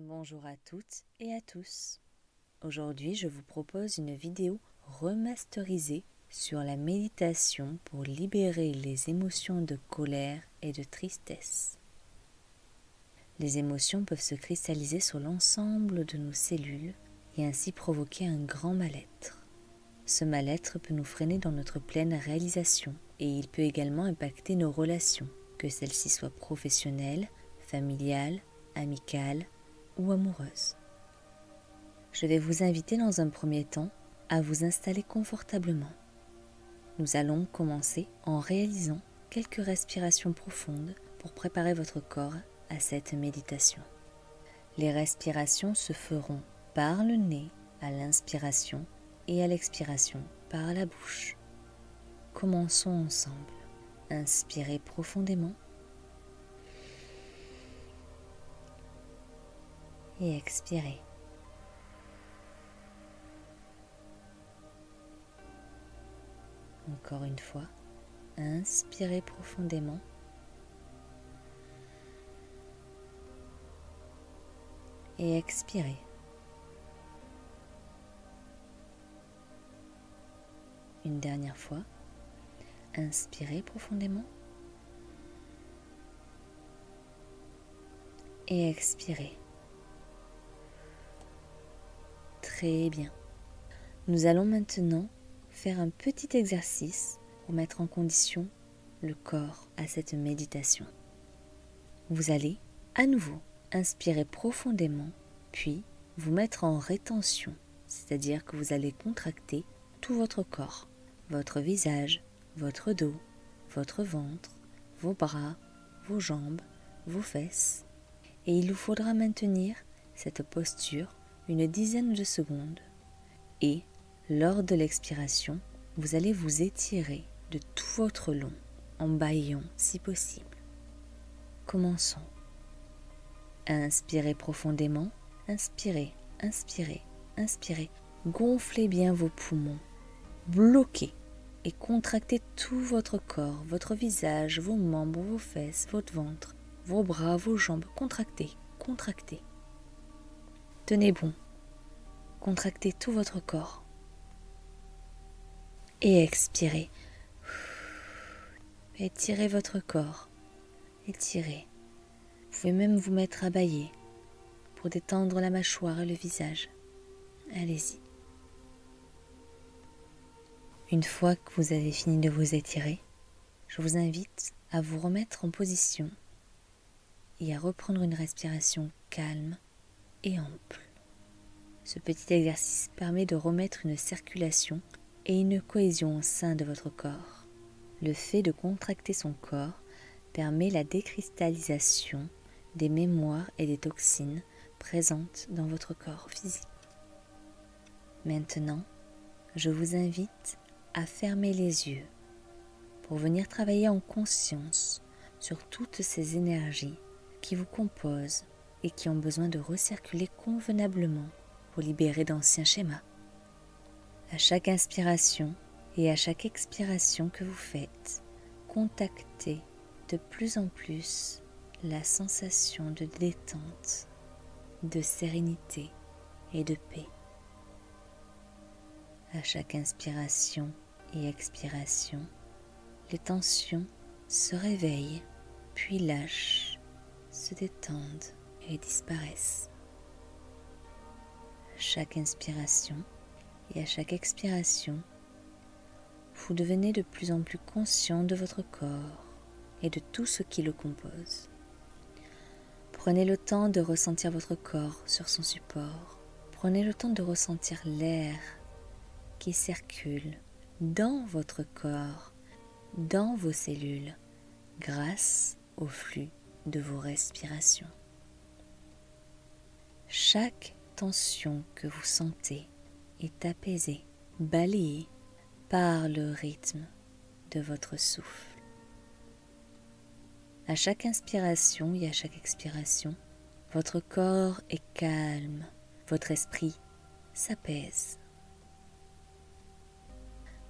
Bonjour à toutes et à tous. Aujourd'hui, je vous propose une vidéo remasterisée sur la méditation pour libérer les émotions de colère et de tristesse. Les émotions peuvent se cristalliser sur l'ensemble de nos cellules et ainsi provoquer un grand mal-être. Ce mal-être peut nous freiner dans notre pleine réalisation et il peut également impacter nos relations, que celles-ci soient professionnelles, familiales, amicales ou amoureuse. Je vais vous inviter dans un premier temps à vous installer confortablement. Nous allons commencer en réalisant quelques respirations profondes pour préparer votre corps à cette méditation. Les respirations se feront par le nez à l'inspiration et à l'expiration par la bouche. Commençons ensemble. Inspirez profondément et expirez. Encore une fois, inspirez profondément et expirez. Une dernière fois, inspirez profondément et expirez. Très bien. Nous allons maintenant faire un petit exercice pour mettre en condition le corps à cette méditation. Vous allez à nouveau inspirer profondément, puis vous mettre en rétention, c'est-à-dire que vous allez contracter tout votre corps, votre visage, votre dos, votre ventre, vos bras, vos jambes, vos fesses. Et il vous faudra maintenir cette posture une dizaine de secondes. Et lors de l'expiration, vous allez vous étirer de tout votre long, en bâillant si possible. Commençons. Inspirez profondément, inspirez, inspirez, inspirez. Gonflez bien vos poumons, bloquez et contractez tout votre corps, votre visage, vos membres, vos fesses, votre ventre, vos bras, vos jambes. Contractez, contractez. Tenez bon. Contractez tout votre corps. Et expirez. Étirez votre corps. Étirez. Vous pouvez même vous mettre à bâiller pour détendre la mâchoire et le visage. Allez-y. Une fois que vous avez fini de vous étirer, je vous invite à vous remettre en position et à reprendre une respiration calme et ample. Ce petit exercice permet de remettre une circulation et une cohésion au sein de votre corps. Le fait de contracter son corps permet la décristallisation des mémoires et des toxines présentes dans votre corps physique. Maintenant, je vous invite à fermer les yeux pour venir travailler en conscience sur toutes ces énergies qui vous composent et qui ont besoin de recirculer convenablement pour libérer d'anciens schémas. À chaque inspiration et à chaque expiration que vous faites, contactez de plus en plus la sensation de détente, de sérénité et de paix. À chaque inspiration et expiration, les tensions se réveillent, puis lâchent, se détendent et disparaissent. À chaque inspiration et à chaque expiration, vous devenez de plus en plus conscient de votre corps et de tout ce qui le compose. Prenez le temps de ressentir votre corps sur son support. Prenez le temps de ressentir l'air qui circule dans votre corps, dans vos cellules, grâce au flux de vos respirations. Chaque tension que vous sentez est apaisée, balayée par le rythme de votre souffle. À chaque inspiration et à chaque expiration, votre corps est calme, votre esprit s'apaise.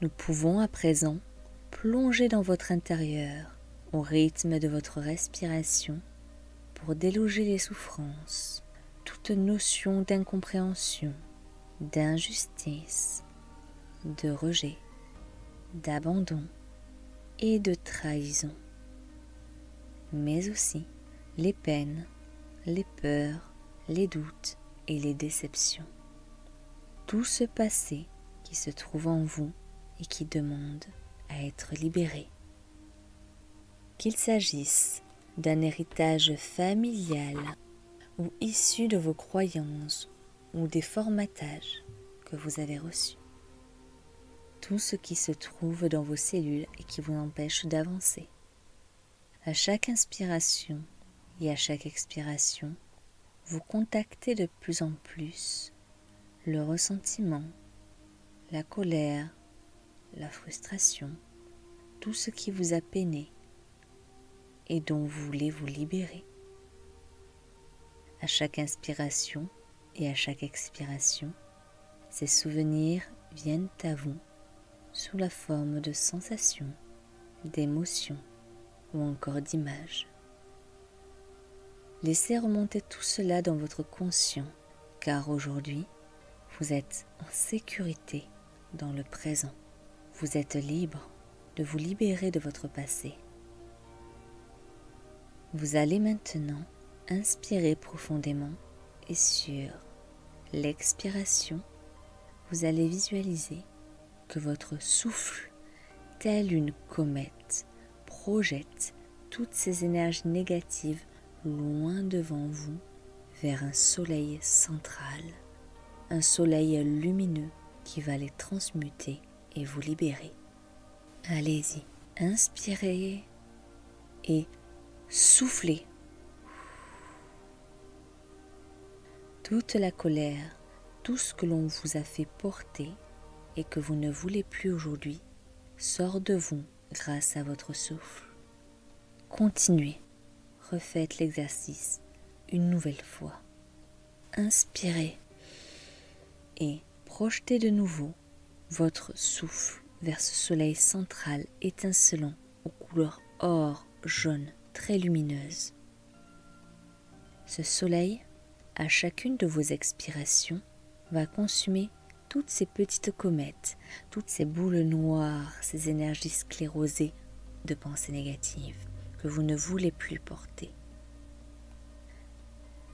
Nous pouvons à présent plonger dans votre intérieur au rythme de votre respiration pour déloger les souffrances, toute notion d'incompréhension, d'injustice, de rejet, d'abandon et de trahison, mais aussi les peines, les peurs, les doutes et les déceptions. Tout ce passé qui se trouve en vous et qui demande à être libéré. Qu'il s'agisse d'un héritage familial ou issu de vos croyances ou des formatages que vous avez reçus. Tout ce qui se trouve dans vos cellules et qui vous empêche d'avancer. À chaque inspiration et à chaque expiration, vous contactez de plus en plus le ressentiment, la colère, la frustration, tout ce qui vous a peiné et dont vous voulez vous libérer. À chaque inspiration et à chaque expiration, ces souvenirs viennent à vous sous la forme de sensations, d'émotions ou encore d'images. Laissez remonter tout cela dans votre conscient, car aujourd'hui, vous êtes en sécurité dans le présent. Vous êtes libre de vous libérer de votre passé. Vous allez maintenant inspirer profondément et sur l'expiration, vous allez visualiser que votre souffle, tel une comète, projette toutes ces énergies négatives loin devant vous vers un soleil central, un soleil lumineux qui va les transmuter et vous libérer. Allez-y, inspirez et soufflez. Toute la colère, tout ce que l'on vous a fait porter et que vous ne voulez plus aujourd'hui, sort de vous grâce à votre souffle. Continuez, refaites l'exercice une nouvelle fois. Inspirez et projetez de nouveau votre souffle vers ce soleil central étincelant aux couleurs or, jaune, très lumineuse. Ce soleil, à chacune de vos expirations, va consumer toutes ces petites comètes, toutes ces boules noires, ces énergies sclérosées de pensées négatives que vous ne voulez plus porter.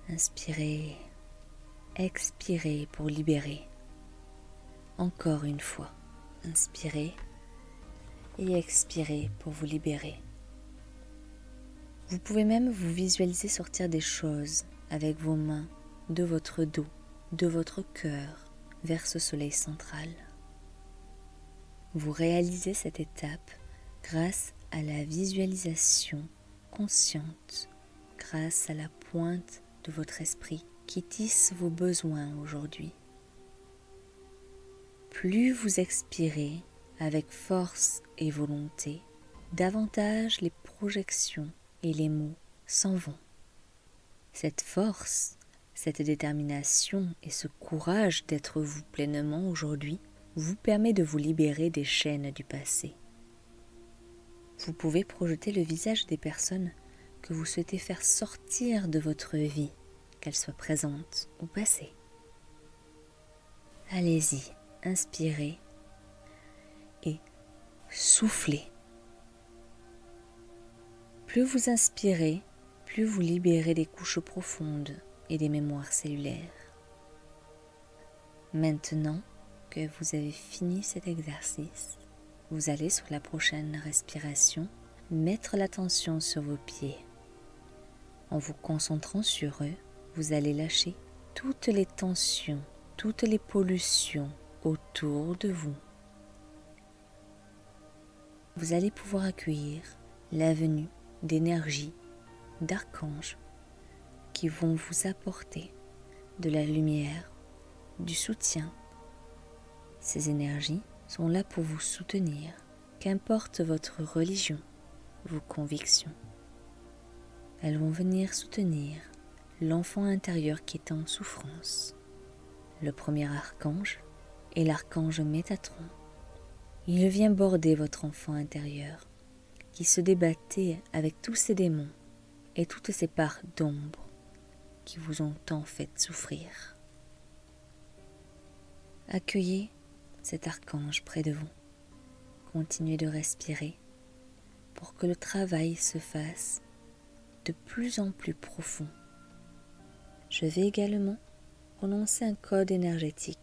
Inspirez, expirez pour libérer. Encore une fois, inspirez et expirez pour vous libérer. Vous pouvez même vous visualiser sortir des choses avec vos mains de votre dos, de votre cœur, vers ce soleil central. Vous réalisez cette étape grâce à la visualisation consciente, grâce à la pointe de votre esprit qui tisse vos besoins aujourd'hui. Plus vous expirez avec force et volonté, davantage les projections et les mots s'en vont. Cette force, cette détermination et ce courage d'être vous pleinement aujourd'hui vous permet de vous libérer des chaînes du passé. Vous pouvez projeter le visage des personnes que vous souhaitez faire sortir de votre vie, qu'elles soient présentes ou passées. Allez-y, inspirez et soufflez. Plus vous inspirez, plus vous libérez des couches profondes et des mémoires cellulaires. Maintenant que vous avez fini cet exercice, vous allez sur la prochaine respiration mettre l'attention sur vos pieds. En vous concentrant sur eux, vous allez lâcher toutes les tensions, toutes les pollutions autour de vous. Vous allez pouvoir accueillir la venue d'énergies, d'archanges qui vont vous apporter de la lumière, du soutien. Ces énergies sont là pour vous soutenir, qu'importe votre religion, vos convictions. Elles vont venir soutenir l'enfant intérieur qui est en souffrance. Le premier archange est l'archange Métatron. Il vient border votre enfant intérieur qui se débattait avec tous ses démons et toutes ses parts d'ombre qui vous ont tant fait souffrir. Accueillez cet archange près de vous. Continuez de respirer pour que le travail se fasse de plus en plus profond. Je vais également prononcer un code énergétique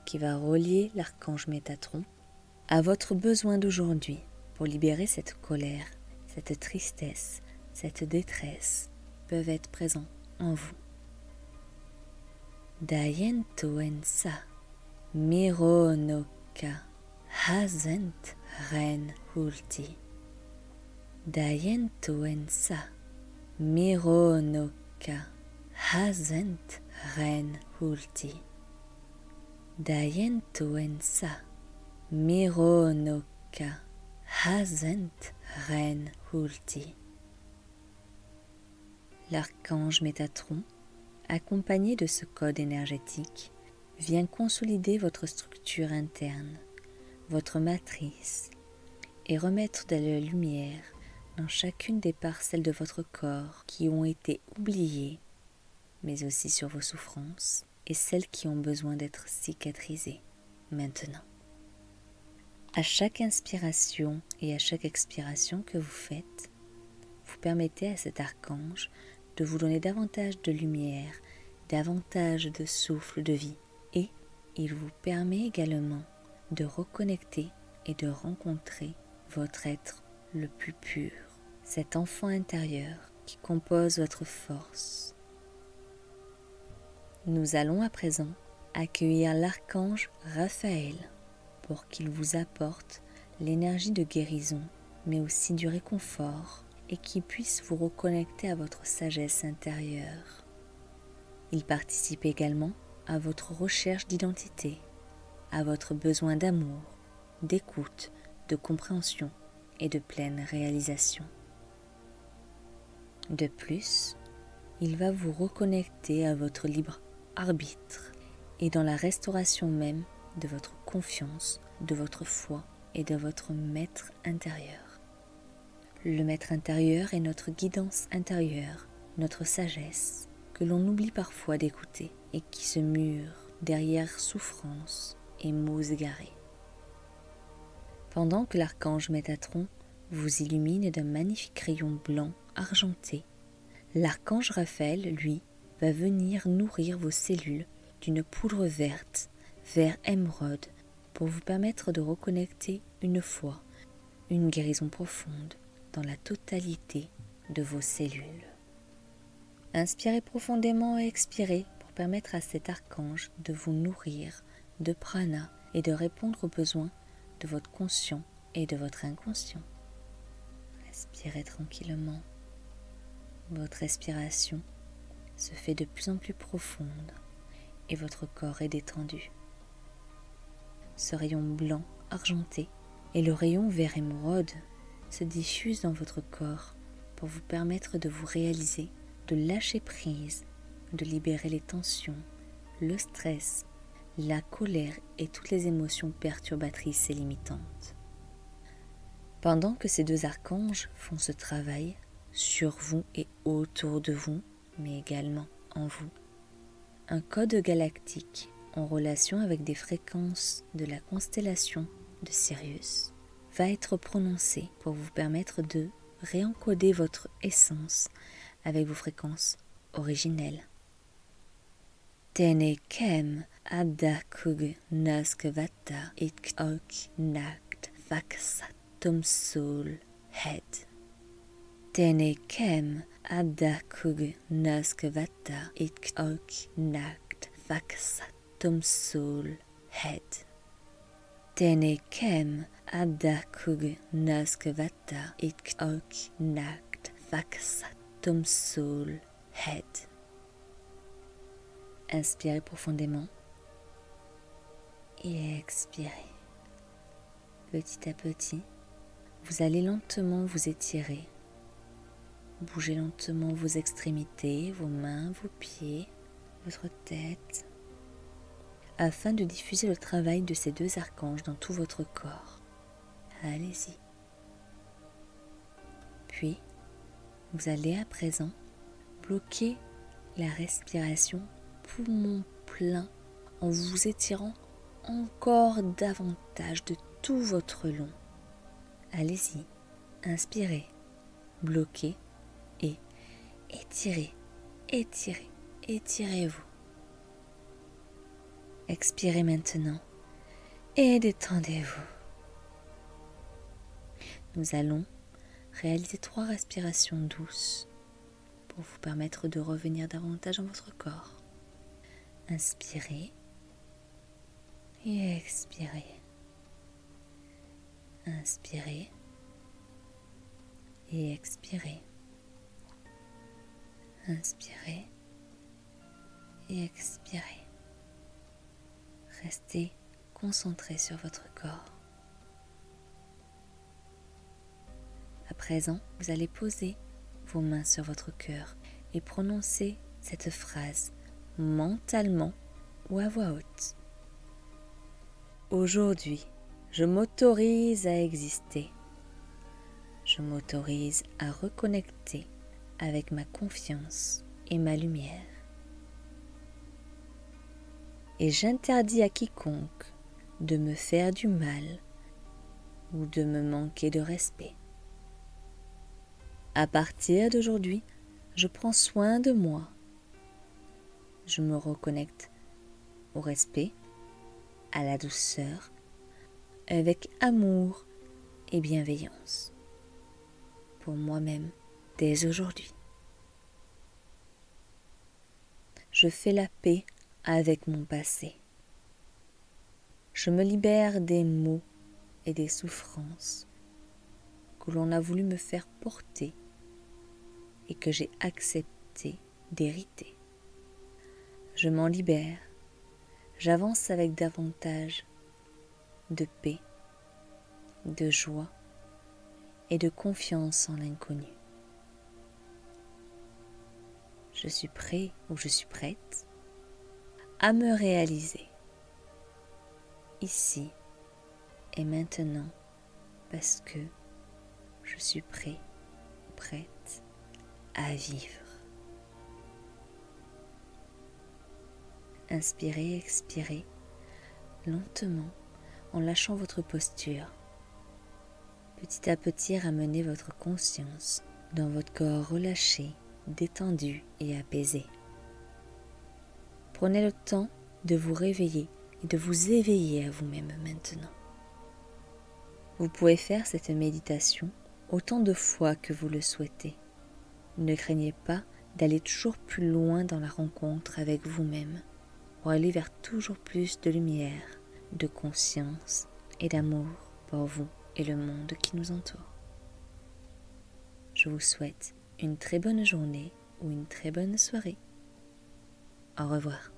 qui va relier l'archange Métatron à votre besoin d'aujourd'hui pour libérer cette colère, cette tristesse, cette détresse peuvent être présents en vous. Dayento ensa, miro no ka, hasent ren hulti. Dayento ensa, miro no ka, hasent ren hulti. Dayento ensa, miro no ka, hasent ren hulti. L'archange Métatron, accompagné de ce code énergétique, vient consolider votre structure interne, votre matrice, et remettre de la lumière dans chacune des parcelles de votre corps qui ont été oubliées, mais aussi sur vos souffrances et celles qui ont besoin d'être cicatrisées maintenant. À chaque inspiration et à chaque expiration que vous faites, vous permettez à cet archange de vous donner davantage de lumière, davantage de souffle de vie, et il vous permet également de reconnecter et de rencontrer votre être le plus pur, cet enfant intérieur qui compose votre force. Nous allons à présent accueillir l'archange Raphaël pour qu'il vous apporte l'énergie de guérison, mais aussi du réconfort, et qui puisse vous reconnecter à votre sagesse intérieure. Il participe également à votre recherche d'identité, à votre besoin d'amour, d'écoute, de compréhension et de pleine réalisation. De plus, il va vous reconnecter à votre libre arbitre et dans la restauration même de votre confiance, de votre foi et de votre maître intérieur. Le maître intérieur est notre guidance intérieure, notre sagesse, que l'on oublie parfois d'écouter et qui se mure derrière souffrance et mots égarés. Pendant que l'archange Métatron vous illumine d'un magnifique rayon blanc argenté, l'archange Raphaël, lui, va venir nourrir vos cellules d'une poudre verte, vert émeraude, pour vous permettre de reconnecter une foi, une guérison profonde dans la totalité de vos cellules. Inspirez profondément et expirez pour permettre à cet archange de vous nourrir de prana et de répondre aux besoins de votre conscient et de votre inconscient. Respirez tranquillement. Votre respiration se fait de plus en plus profonde et votre corps est détendu. Ce rayon blanc argenté et le rayon vert émeraude se diffusent dans votre corps pour vous permettre de vous réaliser, de lâcher prise, de libérer les tensions, le stress, la colère et toutes les émotions perturbatrices et limitantes. Pendant que ces deux archanges font ce travail sur vous et autour de vous, mais également en vous, un code galactique en relation avec des fréquences de la constellation de Sirius va être prononcé pour vous permettre de réencoder votre essence avec vos fréquences originelles. Tene kem adakug naskvata ikok nakt vaksatum sul head. Tene kem adakug naskvata ikok nakt vaksatum sul head. Tene kem adakug naskvata ikok nakt vaksatum sul head. Inspirez profondément et expirez. Petit à petit, vous allez lentement vous étirer. Bougez lentement vos extrémités, vos mains, vos pieds, votre tête, afin de diffuser le travail de ces deux archanges dans tout votre corps. Allez-y. Puis, vous allez à présent bloquer la respiration poumon plein en vous étirant encore davantage de tout votre long. Allez-y, inspirez, bloquez et étirez, étirez, étirez-vous. Expirez maintenant et détendez-vous. Nous allons réaliser 3 respirations douces pour vous permettre de revenir davantage dans votre corps. Inspirez et expirez. Inspirez et expirez. Inspirez et expirez. Restez concentré sur votre corps. À présent, vous allez poser vos mains sur votre cœur et prononcer cette phrase mentalement ou à voix haute. Aujourd'hui, je m'autorise à exister. Je m'autorise à reconnecter avec ma confiance et ma lumière. Et j'interdis à quiconque de me faire du mal ou de me manquer de respect. À partir d'aujourd'hui, je prends soin de moi. Je me reconnecte au respect, à la douceur, avec amour et bienveillance pour moi-même dès aujourd'hui. Je fais la paix avec mon passé. Je me libère des maux et des souffrances que l'on a voulu me faire porter et que j'ai accepté d'hériter. Je m'en libère, j'avance avec davantage de paix, de joie et de confiance en l'inconnu. Je suis prêt ou je suis prête à me réaliser ici et maintenant parce que je suis prêt ou prête à vivre. Inspirez, expirez lentement en lâchant votre posture. Petit à petit, ramenez votre conscience dans votre corps relâché, détendu et apaisé. Prenez le temps de vous réveiller et de vous éveiller à vous-même maintenant. Vous pouvez faire cette méditation autant de fois que vous le souhaitez. Ne craignez pas d'aller toujours plus loin dans la rencontre avec vous-même pour aller vers toujours plus de lumière, de conscience et d'amour pour vous et le monde qui nous entoure. Je vous souhaite une très bonne journée ou une très bonne soirée. Au revoir.